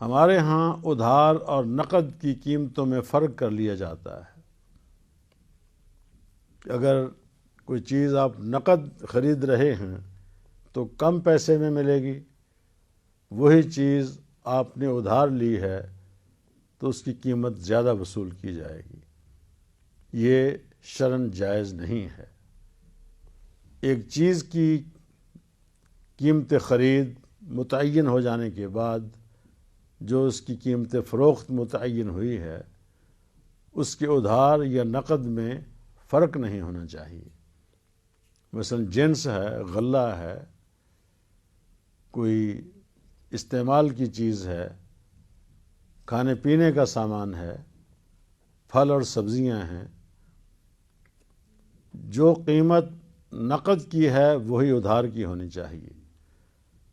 ہمارے ہاں ادھار اور نقد کی قیمتوں میں فرق کر لیا جاتا ہے۔ اگر کوئی چیز آپ نقد خرید رہے ہیں تو کم پیسے میں ملے گی، وہی چیز آپ نے ادھار لی ہے تو اس کی قیمت زیادہ وصول کی جائے گی۔ یہ شرعاً جائز نہیں ہے۔ ایک چیز کی قیمت خرید متعین ہو جانے کے بعد جو اس کی قیمت فروخت متعین ہوئی ہے، اس کے ادھار یا نقد میں فرق نہیں ہونا چاہیے۔ مثلا جنس ہے، غلہ ہے، کوئی استعمال کی چیز ہے، کھانے پینے کا سامان ہے، پھل اور سبزیاں ہیں، جو قیمت نقد کی ہے وہی ادھار کی ہونی چاہیے۔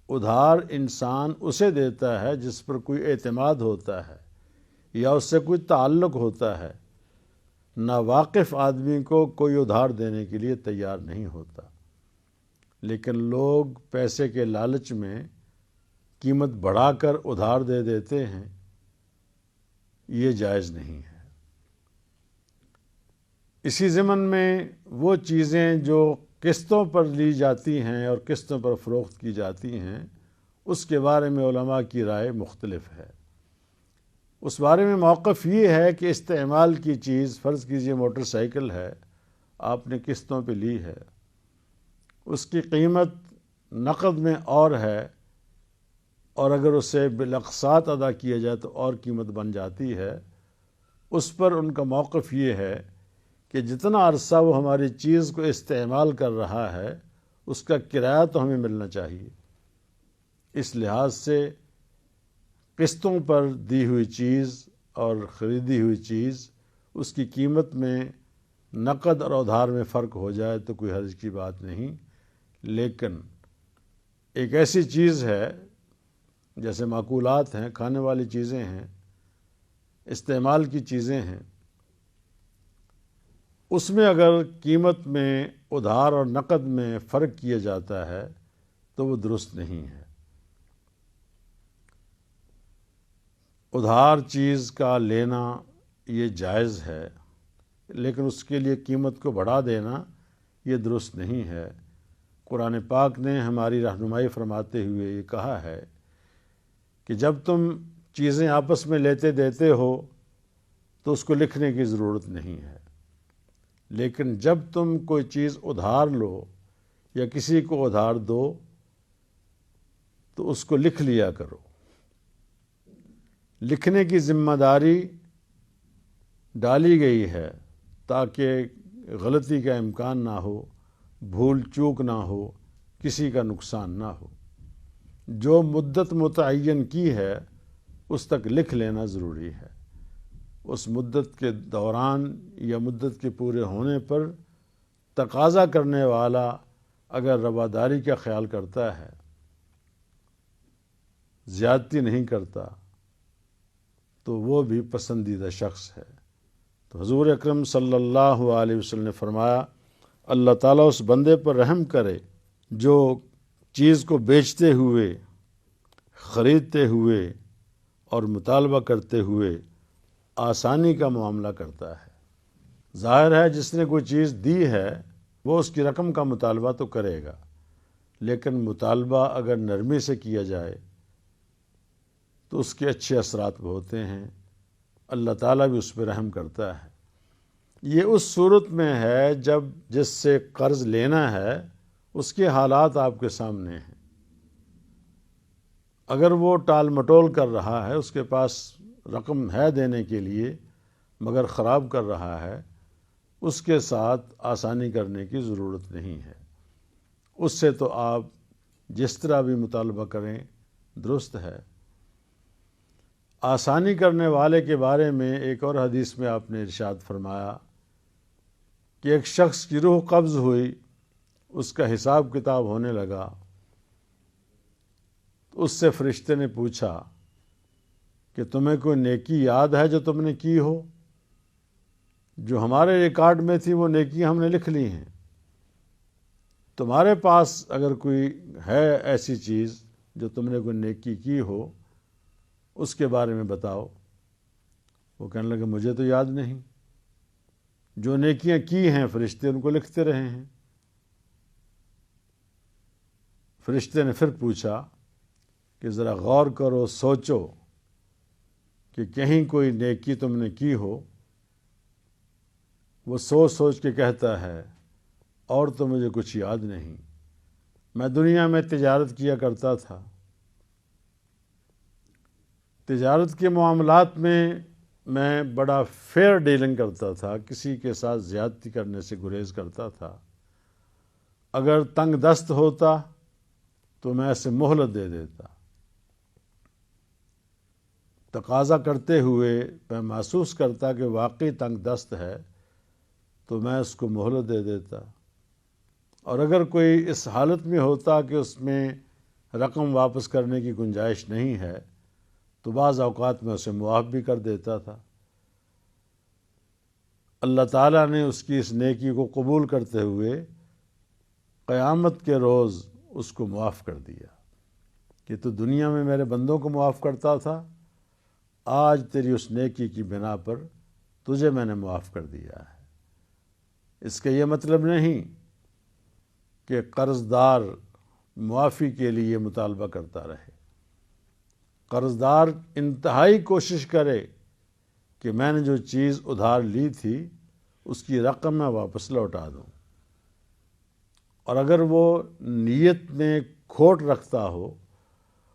ادھار انسان اسے دیتا ہے جس پر کوئی اعتماد ہوتا ہے یا اس سے کوئی تعلق ہوتا ہے۔ ناواقف آدمی کو کوئی ادھار دینے کے لیے تیار نہیں ہوتا، لیکن لوگ پیسے کے لالچ میں قیمت بڑھا کر ادھار دے دیتے ہیں، یہ جائز نہیں ہے۔ اسی ضمن میں وہ چیزیں جو قسطوں پر لی جاتی ہیں اور قسطوں پر فروخت کی جاتی ہیں، اس کے بارے میں علماء کی رائے مختلف ہے۔ اس بارے میں موقف یہ ہے کہ استعمال کی چیز، فرض کیجئے موٹر سائیکل ہے، آپ نے قسطوں پہ لی ہے، اس کی قیمت نقد میں اور ہے، اور اگر اسے بالاقساط ادا کیا جائے تو اور قیمت بن جاتی ہے۔ اس پر ان کا موقف یہ ہے کہ جتنا عرصہ وہ ہماری چیز کو استعمال کر رہا ہے اس کا کرایہ تو ہمیں ملنا چاہیے۔ اس لحاظ سے قسطوں پر دی ہوئی چیز اور خریدی ہوئی چیز، اس کی قیمت میں نقد اور ادھار میں فرق ہو جائے تو کوئی حرج کی بات نہیں، لیکن ایک ایسی چیز ہے جیسے معقولات ہیں، کھانے والی چیزیں ہیں، استعمال کی چیزیں ہیں، اس میں اگر قیمت میں ادھار اور نقد میں فرق کیا جاتا ہے تو وہ درست نہیں ہے۔ ادھار چیز کا لینا یہ جائز ہے، لیکن اس کے لیے قیمت کو بڑھا دینا یہ درست نہیں ہے۔ قرآن پاک نے ہماری رہنمائی فرماتے ہوئے یہ کہا ہے کہ جب تم چیزیں آپس میں لیتے دیتے ہو تو اس کو لکھنے کی ضرورت نہیں ہے، لیکن جب تم کوئی چیز ادھار لو یا کسی کو ادھار دو تو اس کو لکھ لیا کرو۔ لکھنے کی ذمہ داری ڈالی گئی ہے تاکہ غلطی کا امکان نہ ہو، بھول چوک نہ ہو، کسی کا نقصان نہ ہو۔ جو مدت متعین کی ہے اس تک لکھ لینا ضروری ہے۔ اس مدت کے دوران یا مدت کے پورے ہونے پر تقاضا کرنے والا اگر رواداری کا خیال کرتا ہے، زیادتی نہیں کرتا، تو وہ بھی پسندیدہ شخص ہے۔ تو حضور اکرم صلی اللہ علیہ وسلم نے فرمایا، اللہ تعالیٰ اس بندے پر رحم کرے جو چیز کو بیچتے ہوئے، خریدتے ہوئے اور مطالبہ کرتے ہوئے آسانی کا معاملہ کرتا ہے۔ ظاہر ہے جس نے کوئی چیز دی ہے وہ اس کی رقم کا مطالبہ تو کرے گا، لیکن مطالبہ اگر نرمی سے کیا جائے تو اس کے اچھے اثرات بھی ہوتے ہیں، اللہ تعالیٰ بھی اس پہ رحم کرتا ہے۔ یہ اس صورت میں ہے جب جس سے قرض لینا ہے اس کے حالات آپ کے سامنے ہیں۔ اگر وہ ٹال مٹول کر رہا ہے، اس کے پاس رقم ہے دینے کے لیے مگر خراب کر رہا ہے، اس کے ساتھ آسانی کرنے کی ضرورت نہیں ہے۔ اس سے تو آپ جس طرح بھی مطالبہ کریں درست ہے۔ آسانی کرنے والے کے بارے میں ایک اور حدیث میں آپ نے ارشاد فرمایا کہ ایک شخص کی روح قبض ہوئی، اس کا حساب کتاب ہونے لگا، تو اس سے فرشتے نے پوچھا کہ تمہیں کوئی نیکی یاد ہے جو تم نے کی ہو؟ جو ہمارے ریکارڈ میں تھی وہ نیکی ہم نے لکھ لی ہیں، تمہارے پاس اگر کوئی ہے ایسی چیز جو تم نے کوئی نیکی کی ہو، اس کے بارے میں بتاؤ۔ وہ کہنے لگے مجھے تو یاد نہیں، جو نیکیاں کی ہیں فرشتے ان کو لکھتے رہے ہیں۔ فرشتے نے پھر پوچھا کہ ذرا غور کرو، سوچو کہ کہیں کوئی نیکی تم نے کی ہو۔ وہ سوچ سوچ کے کہتا ہے اور تو مجھے کچھ یاد نہیں، میں دنیا میں تجارت کیا کرتا تھا، تجارت کے معاملات میں بڑا فیئر ڈیلنگ کرتا تھا، کسی کے ساتھ زیادتی کرنے سے گریز کرتا تھا۔ اگر تنگ دست ہوتا تو میں اسے مہلت دے دیتا، تقاضا کرتے ہوئے میں محسوس کرتا کہ واقعی تنگ دست ہے تو میں اس کو مہلت دے دیتا، اور اگر کوئی اس حالت میں ہوتا کہ اس میں رقم واپس کرنے کی گنجائش نہیں ہے تو بعض اوقات میں اسے معاف بھی کر دیتا تھا۔ اللہ تعالیٰ نے اس کی اس نیکی کو قبول کرتے ہوئے قیامت کے روز اس کو معاف کر دیا کہ تو دنیا میں میرے بندوں کو معاف کرتا تھا، آج تیری اس نیکی کی بنا پر تجھے میں نے معاف کر دیا ہے۔ اس کا یہ مطلب نہیں کہ قرض دار معافی کے لیے مطالبہ کرتا رہے۔ قرض دار انتہائی کوشش کرے کہ میں نے جو چیز ادھار لی تھی اس کی رقم میں واپس لوٹا دوں، اور اگر وہ نیت میں کھوٹ رکھتا ہو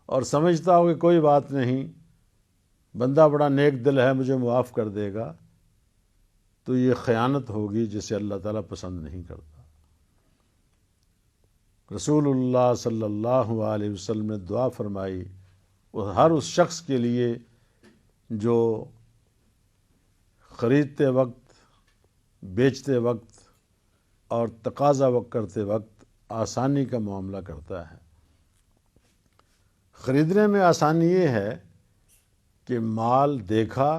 اور سمجھتا ہو کہ کوئی بات نہیں، بندہ بڑا نیک دل ہے مجھے معاف کر دے گا، تو یہ خیانت ہوگی جسے اللہ تعالیٰ پسند نہیں کرتا۔ رسول اللہ صلی اللہ علیہ وسلم نے دعا فرمائی ہر اس شخص کے لیے جو خریدتے وقت، بیچتے وقت اور تقاضا وقت کرتے وقت آسانی کا معاملہ کرتا ہے۔ خریدنے میں آسانی یہ ہے کہ مال دیکھا،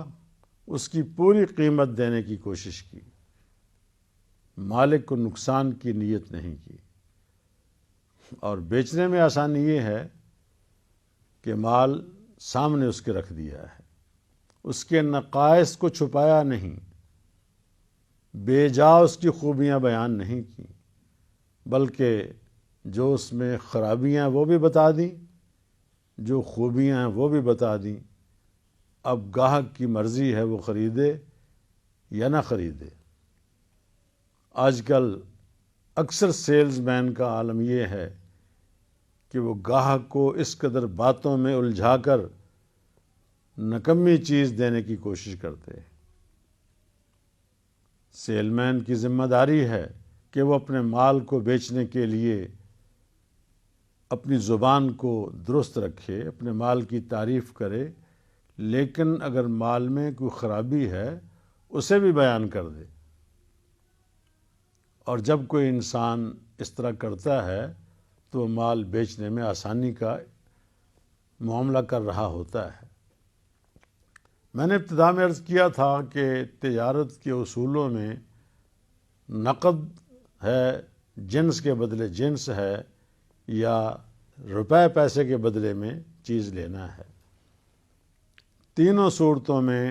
اس کی پوری قیمت دینے کی کوشش کی، مالک کو نقصان کی نیت نہیں کی۔ اور بیچنے میں آسانی یہ ہے کہ مال سامنے اس کے رکھ دیا ہے، اس کے نقائص کو چھپایا نہیں، بے جا اس کی خوبیاں بیان نہیں کی، بلکہ جو اس میں خرابیاں وہ بھی بتا دیں، جو خوبیاں ہیں وہ بھی بتا دیں۔ اب گاہک کی مرضی ہے وہ خریدے یا نہ خریدے۔ آج کل اکثر سیلز مین کا عالم یہ ہے کہ وہ گاہک کو اس قدر باتوں میں الجھا کر نکمی چیز دینے کی کوشش کرتے ہیں۔ سیل مین کی ذمہ داری ہے کہ وہ اپنے مال کو بیچنے کے لیے اپنی زبان کو درست رکھے، اپنے مال کی تعریف کرے، لیکن اگر مال میں کوئی خرابی ہے اسے بھی بیان کر دے۔ اور جب کوئی انسان اس طرح کرتا ہے تو وہ مال بیچنے میں آسانی کا معاملہ کر رہا ہوتا ہے۔ میں نے ابتدا میں عرض کیا تھا کہ تجارت کے اصولوں میں نقد ہے، جنس کے بدلے جنس ہے، یا روپے پیسے کے بدلے میں چیز لینا ہے۔ تینوں صورتوں میں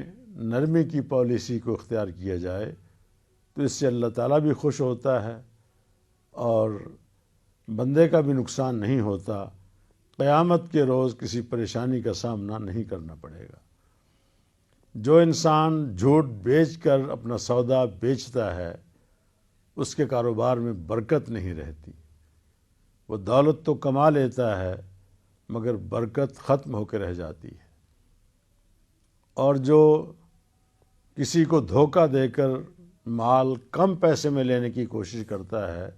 نرمی کی پالیسی کو اختیار کیا جائے تو اس سے اللہ تعالیٰ بھی خوش ہوتا ہے اور بندے کا بھی نقصان نہیں ہوتا، قیامت کے روز کسی پریشانی کا سامنا نہیں کرنا پڑے گا۔ جو انسان جھوٹ بیچ کر اپنا سودا بیچتا ہے اس کے کاروبار میں برکت نہیں رہتی، وہ دولت تو کما لیتا ہے مگر برکت ختم ہو کے رہ جاتی ہے۔ اور جو کسی کو دھوکہ دے کر مال کم پیسے میں لینے کی کوشش کرتا ہے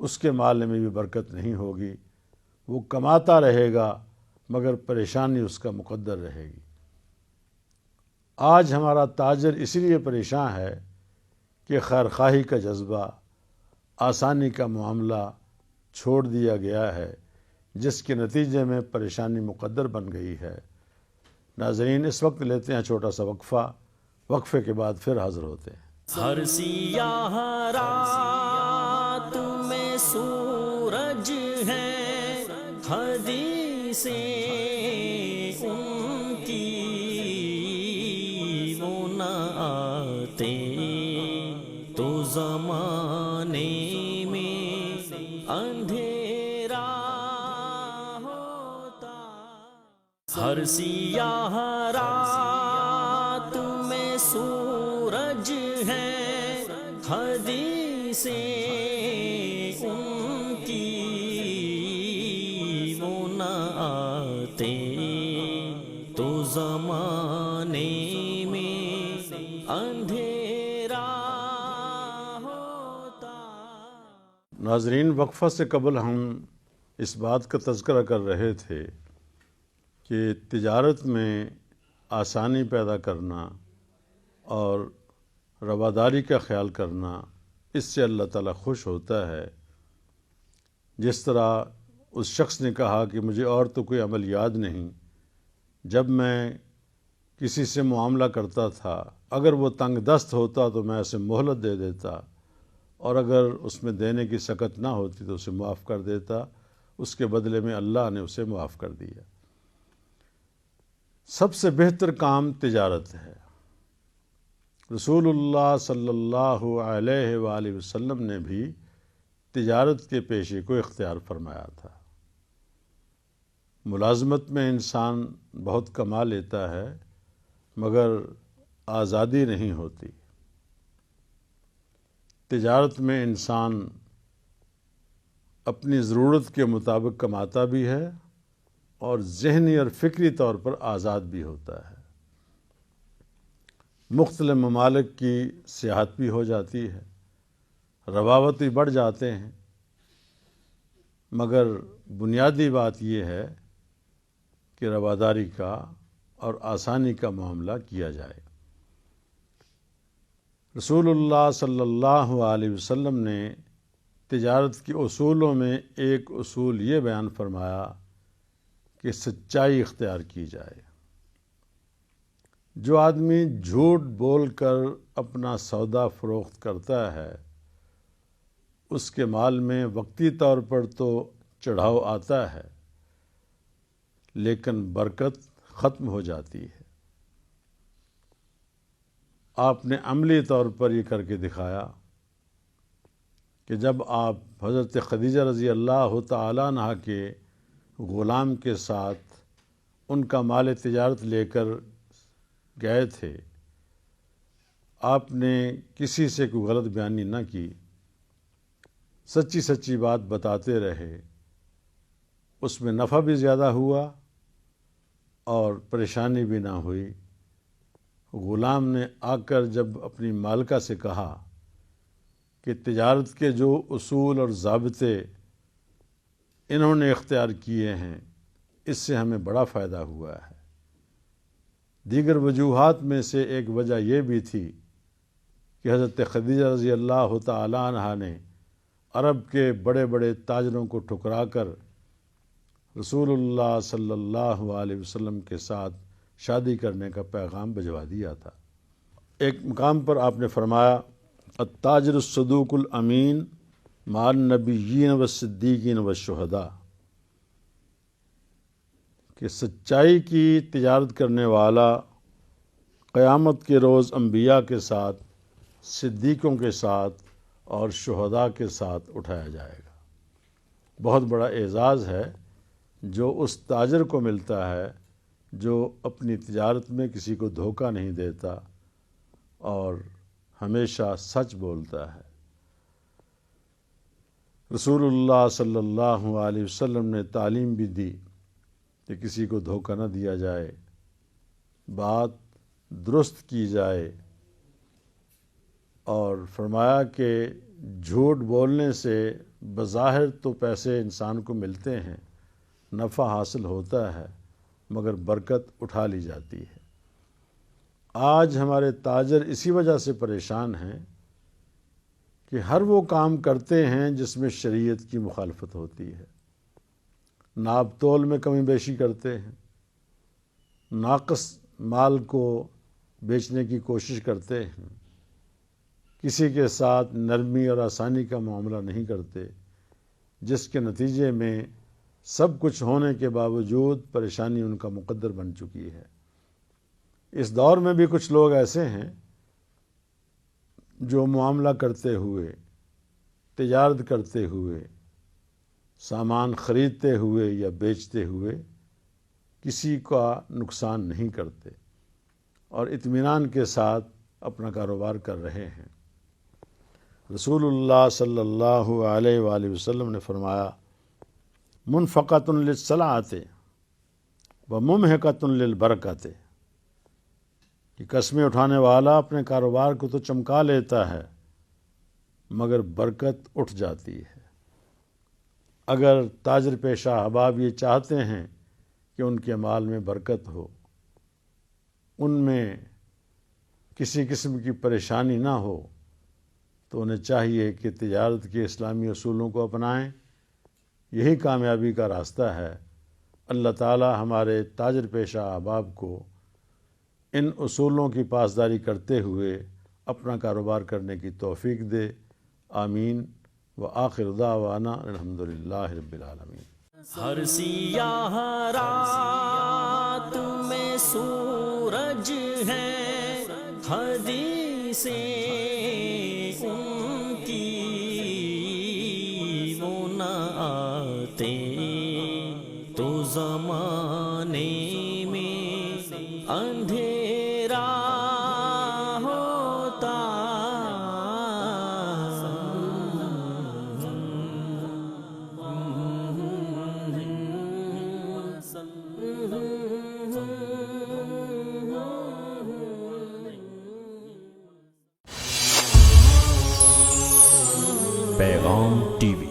اس کے مال میں بھی برکت نہیں ہوگی، وہ کماتا رہے گا مگر پریشانی اس کا مقدر رہے گی۔ آج ہمارا تاجر اسی لیے پریشان ہے کہ خیرخواہی کا جذبہ، آسانی کا معاملہ چھوڑ دیا گیا ہے، جس کے نتیجے میں پریشانی مقدر بن گئی ہے۔ ناظرین، اس وقت لیتے ہیں چھوٹا سا وقفہ، وقفے کے بعد پھر حاضر ہوتے ہیں۔ ہر سیاہ رات میں سورج ہے، حدیثیں آتے تو زمانے میں اندھیرا ہوتا، ہر سیاہ رات میں سورج ہے، حدیثیں ان کی وہ نہ آتے تو زمانے میں اندھیرا ہوتا۔ ناظرین، وقفہ سے قبل ہم اس بات کا تذکرہ کر رہے تھے کہ تجارت میں آسانی پیدا کرنا اور رواداری کا خیال کرنا، اس سے اللہ تعالیٰ خوش ہوتا ہے۔ جس طرح اس شخص نے کہا کہ مجھے اور تو کوئی عمل یاد نہیں، جب میں کسی سے معاملہ کرتا تھا اگر وہ تنگ دست ہوتا تو میں اسے مہلت دے دیتا، اور اگر اس میں دینے کی سکت نہ ہوتی تو اسے معاف کر دیتا، اس کے بدلے میں اللہ نے اسے معاف کر دیا۔ سب سے بہتر کام تجارت ہے۔ رسول اللہ صلی اللہ علیہ وآلہ وسلم نے بھی تجارت کے پیشے کو اختیار فرمایا تھا۔ ملازمت میں انسان بہت کما لیتا ہے مگر آزادی نہیں ہوتی۔ تجارت میں انسان اپنی ضرورت کے مطابق کماتا بھی ہے اور ذہنی اور فکری طور پر آزاد بھی ہوتا ہے۔ مختلف ممالک کی سیاحت بھی ہو جاتی ہے، روابط بھی بڑھ جاتے ہیں، مگر بنیادی بات یہ ہے کہ رواداری کا اور آسانی کا معاملہ کیا جائے۔ رسول اللہ صلی اللہ علیہ وسلم نے تجارت کے اصولوں میں ایک اصول یہ بیان فرمایا کہ سچائی اختیار کی جائے۔ جو آدمی جھوٹ بول کر اپنا سودا فروخت کرتا ہے اس کے مال میں وقتی طور پر تو چڑھاؤ آتا ہے لیکن برکت ختم ہو جاتی ہے۔ آپ نے عملی طور پر یہ کر کے دکھایا کہ جب آپ حضرت خدیجہ رضی اللہ تعالیٰ عنہا کے غلام کے ساتھ ان کا مال تجارت لے کر گئے تھے، آپ نے کسی سے کوئی غلط بیانی نہ کی، سچی سچی بات بتاتے رہے، اس میں نفع بھی زیادہ ہوا اور پریشانی بھی نہ ہوئی۔ غلام نے آ کر جب اپنی مالکہ سے کہا کہ تجارت کے جو اصول اور ضابطے انہوں نے اختیار کیے ہیں اس سے ہمیں بڑا فائدہ ہوا ہے۔ دیگر وجوہات میں سے ایک وجہ یہ بھی تھی کہ حضرت خدیجہ رضی اللہ تعالیٰ عنہا نے عرب کے بڑے بڑے تاجروں کو ٹھکرا کر رسول اللہ صلی اللہ علیہ وسلم کے ساتھ شادی کرنے کا پیغام بھجوا دیا تھا۔ ایک مقام پر آپ نے فرمایا التاجر الصدوق الامین مع النبیین والصدیقین والشہداء، کہ سچائی کی تجارت کرنے والا قیامت کے روز انبیاء کے ساتھ، صدیقوں کے ساتھ اور شہداء کے ساتھ اٹھایا جائے گا۔ بہت بڑا اعزاز ہے جو اس تاجر کو ملتا ہے جو اپنی تجارت میں کسی کو دھوکہ نہیں دیتا اور ہمیشہ سچ بولتا ہے۔ رسول اللہ صلی اللہ علیہ وسلم نے تعلیم بھی دی کہ کسی کو دھوکہ نہ دیا جائے، بات درست کی جائے، اور فرمایا کہ جھوٹ بولنے سے بظاہر تو پیسے انسان کو ملتے ہیں، نفع حاصل ہوتا ہے، مگر برکت اٹھا لی جاتی ہے۔ آج ہمارے تاجر اسی وجہ سے پریشان ہیں کہ ہر وہ کام کرتے ہیں جس میں شریعت کی مخالفت ہوتی ہے۔ ناپ تول میں کمی بیشی کرتے ہیں، ناقص مال کو بیچنے کی کوشش کرتے ہیں، کسی کے ساتھ نرمی اور آسانی کا معاملہ نہیں کرتے، جس کے نتیجے میں سب کچھ ہونے کے باوجود پریشانی ان کا مقدر بن چکی ہے۔ اس دور میں بھی کچھ لوگ ایسے ہیں جو معاملہ کرتے ہوئے، تجارت کرتے ہوئے، سامان خریدتے ہوئے یا بیچتے ہوئے کسی کا نقصان نہیں کرتے اور اطمینان کے ساتھ اپنا کاروبار کر رہے ہیں۔ رسول اللہ صلی اللہ علیہ وآلہ وسلم نے فرمایا، منفقۃ للصلاۃ وممحقۃ للبرکۃ، کہ قسمیں اٹھانے والا اپنے کاروبار کو تو چمکا لیتا ہے مگر برکت اٹھ جاتی ہے۔ اگر تاجر پیشہ احباب یہ چاہتے ہیں کہ ان کے مال میں برکت ہو، ان میں کسی قسم کی پریشانی نہ ہو، تو انہیں چاہیے کہ تجارت کے اسلامی اصولوں کو اپنائیں۔ یہی کامیابی کا راستہ ہے۔ اللہ تعالی ہمارے تاجر پیشہ احباب کو ان اصولوں کی پاسداری کرتے ہوئے اپنا کاروبار کرنے کی توفیق دے۔ آمین۔ وآخر دعوانا الحمدللہ رب العالمین۔ ہر سیاہ رات میں سورج ہے، حدیثیں ان کی وہ نہ آتے تو زمانے میں اندھیرا ہوتا۔ پیغام ٹی وی